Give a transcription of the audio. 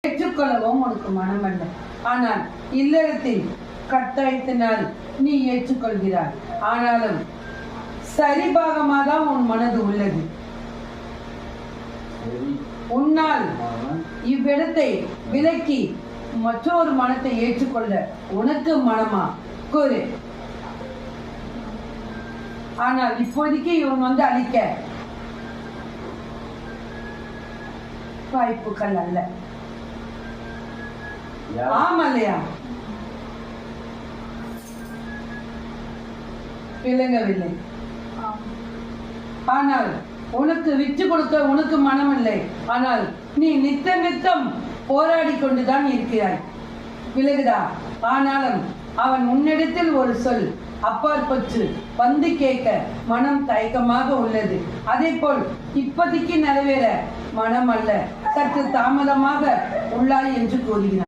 ஏற்றுக்கொள்ளவும் உனக்கு மனமல்ல. ஆனால் இல்லறத்தில் கட்டாயத்தினால் நீ ஏற்றுக்கொள்கிறாய். ஆனாலும் சரிபாகமாதான் உன் மனது உள்ளது. உன்னால் இவ்விடத்தை விலக்கி மற்றொரு மனத்தை ஏற்றுக்கொள்ள உனக்கு மனமா கூறு. ஆனால் இப்போதைக்கு இவன் அழிக்க வாய்ப்புகள் அல்ல. ஆமா இல்லையா? விளங்கவில்லை. ஆனால் உனக்கு விட்டு கொடுக்க உனக்கு மனம் இல்லை. ஆனால் நீ நித்தம் போராடி கொண்டுதான் இருக்கிறாய். விலகுதா? ஆனாலும் அவன் உன்னிடத்தில் ஒரு சொல் அப்பாற்பட்டு வந்து கேட்க மனம் தயக்கமாக உள்ளது. அதே போல் இப்போதைக்கு நிறைவேற மனம் அல்ல, சற்று தாமதமாக உள்ளாய் என்று கூறுகிறான்.